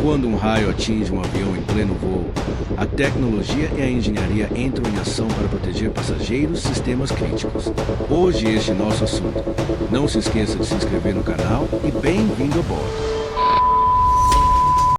Quando um raio atinge um avião em pleno voo, a tecnologia e a engenharia entram em ação para proteger passageiros e sistemas críticos. Hoje este é nosso assunto. Não se esqueça de se inscrever no canal e bem-vindo a bordo.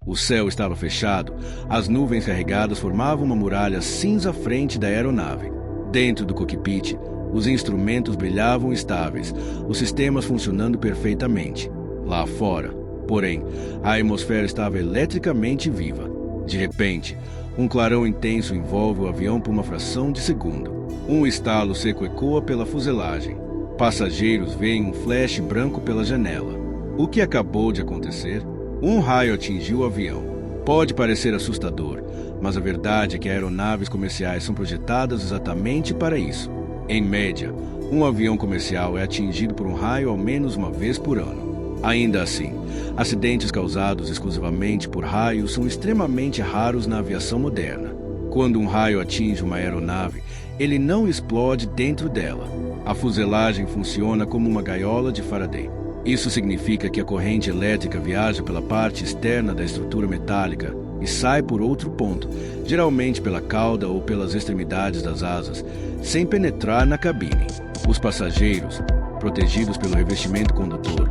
O céu estava fechado, as nuvens carregadas formavam uma muralha cinza à frente da aeronave. Dentro do cockpit, os instrumentos brilhavam estáveis, os sistemas funcionando perfeitamente. Lá fora, porém, a atmosfera estava eletricamente viva. De repente, um clarão intenso envolve o avião por uma fração de segundo. Um estalo seco ecoa pela fuselagem. Passageiros veem um flash branco pela janela. O que acabou de acontecer? Um raio atingiu o avião. Pode parecer assustador, mas a verdade é que aeronaves comerciais são projetadas exatamente para isso. Em média, um avião comercial é atingido por um raio ao menos uma vez por ano. Ainda assim, acidentes causados exclusivamente por raios são extremamente raros na aviação moderna. Quando um raio atinge uma aeronave, ele não explode dentro dela. A fuselagem funciona como uma gaiola de Faraday. Isso significa que a corrente elétrica viaja pela parte externa da estrutura metálica e sai por outro ponto, geralmente pela cauda ou pelas extremidades das asas, sem penetrar na cabine. Os passageiros, protegidos pelo revestimento condutor,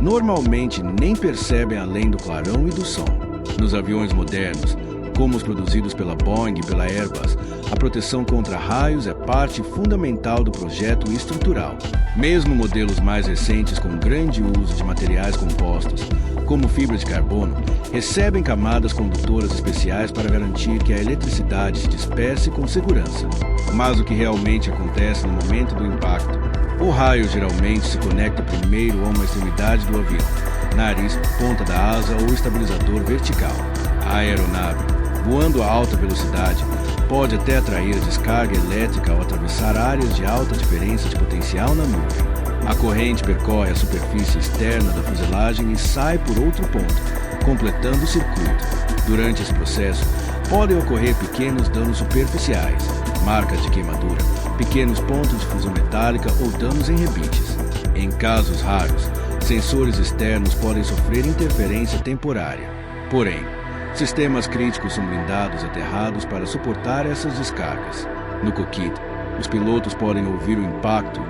normalmente nem percebem além do clarão e do som. Nos aviões modernos, como os produzidos pela Boeing e pela Airbus, a proteção contra raios é parte fundamental do projeto estrutural. Mesmo modelos mais recentes com grande uso de materiais compostos, como fibra de carbono, recebem camadas condutoras especiais para garantir que a eletricidade se disperse com segurança. Mas o que realmente acontece no momento do impacto? O raio geralmente se conecta primeiro a uma extremidade do avião, nariz, ponta da asa ou estabilizador vertical. A aeronave, voando a alta velocidade, pode até atrair a descarga elétrica ao atravessar áreas de alta diferença de potencial na nuvem. A corrente percorre a superfície externa da fuselagem e sai por outro ponto, completando o circuito. Durante esse processo, podem ocorrer pequenos danos superficiais, marcas de queimadura, pequenos pontos de fusão metálica ou danos em rebites. Em casos raros, sensores externos podem sofrer interferência temporária. Porém, sistemas críticos são blindados aterrados para suportar essas descargas. No cockpit, os pilotos podem ouvir o impacto,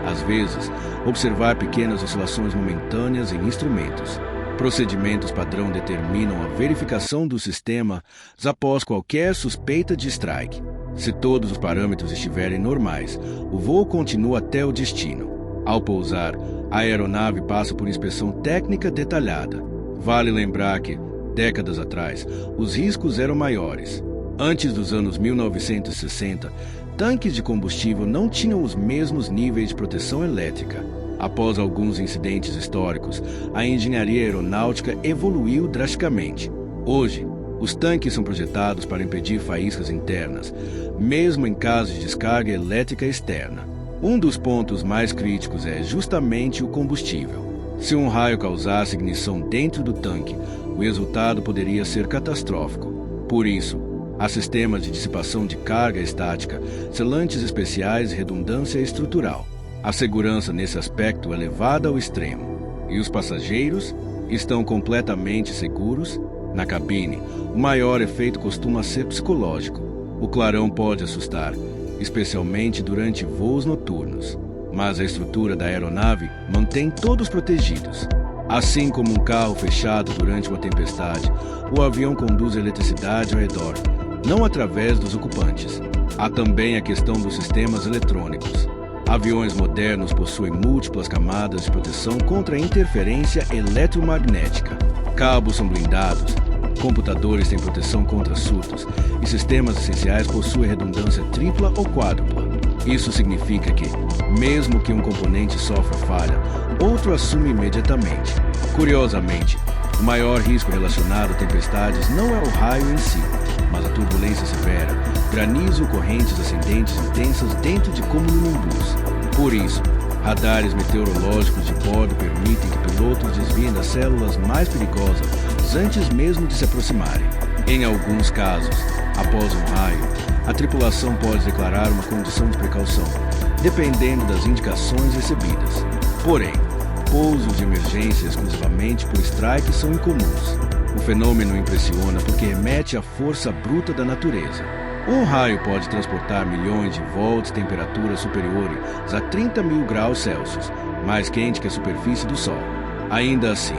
às vezes, observar pequenas oscilações momentâneas em instrumentos. Procedimentos padrão determinam a verificação do sistema após qualquer suspeita de strike. Se todos os parâmetros estiverem normais, o voo continua até o destino. Ao pousar, a aeronave passa por inspeção técnica detalhada. Vale lembrar que, décadas atrás, os riscos eram maiores. Antes dos anos 1960, tanques de combustível não tinham os mesmos níveis de proteção elétrica. Após alguns incidentes históricos, a engenharia aeronáutica evoluiu drasticamente. Hoje, os tanques são projetados para impedir faíscas internas, mesmo em caso de descarga elétrica externa. Um dos pontos mais críticos é justamente o combustível. Se um raio causasse ignição dentro do tanque, o resultado poderia ser catastrófico. Por isso, há sistemas de dissipação de carga estática, selantes especiais e redundância estrutural. A segurança nesse aspecto é levada ao extremo. E os passageiros estão completamente seguros? Na cabine, o maior efeito costuma ser psicológico. O clarão pode assustar, especialmente durante voos noturnos. Mas a estrutura da aeronave mantém todos protegidos. Assim como um carro fechado durante uma tempestade, o avião conduz eletricidade ao redor, não através dos ocupantes. Há também a questão dos sistemas eletrônicos. Aviões modernos possuem múltiplas camadas de proteção contra a interferência eletromagnética. Cabos são blindados, computadores têm proteção contra surtos e sistemas essenciais possuem redundância tripla ou quádrupla. Isso significa que, mesmo que um componente sofra falha, outro assume imediatamente. Curiosamente, o maior risco relacionado a tempestades não é o raio em si, mas a turbulência severa, granizo ou correntes ascendentes intensas dentro de cumulonimbus. Por isso, radares meteorológicos de bordo permitem que pilotos desviem das células mais perigosas antes mesmo de se aproximarem. Em alguns casos, após um raio, a tripulação pode declarar uma condição de precaução, dependendo das indicações recebidas. Porém, pousos de emergência exclusivamente por strike são incomuns. O fenômeno impressiona porque remete à força bruta da natureza. Um raio pode transportar milhões de volts, temperaturas superiores a 30 mil graus Celsius, mais quente que a superfície do Sol. Ainda assim,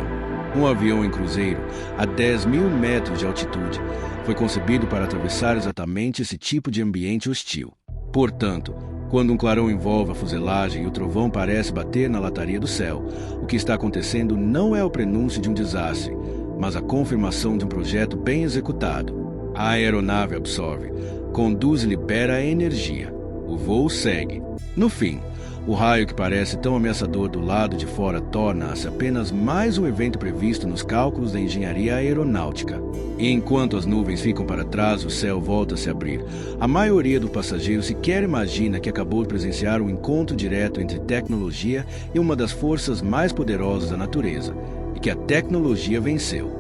um avião em cruzeiro a 10 mil metros de altitude foi concebido para atravessar exatamente esse tipo de ambiente hostil. Portanto, quando um clarão envolve a fuselagem e o trovão parece bater na lataria do céu, o que está acontecendo não é o prenúncio de um desastre, mas a confirmação de um projeto bem executado. A aeronave absorve, conduz e libera a energia. O voo segue. No fim, o raio que parece tão ameaçador do lado de fora torna-se apenas mais um evento previsto nos cálculos da engenharia aeronáutica. E enquanto as nuvens ficam para trás, o céu volta a se abrir. A maioria dos passageiros sequer imagina que acabou de presenciar um encontro direto entre tecnologia e uma das forças mais poderosas da natureza, e que a tecnologia venceu.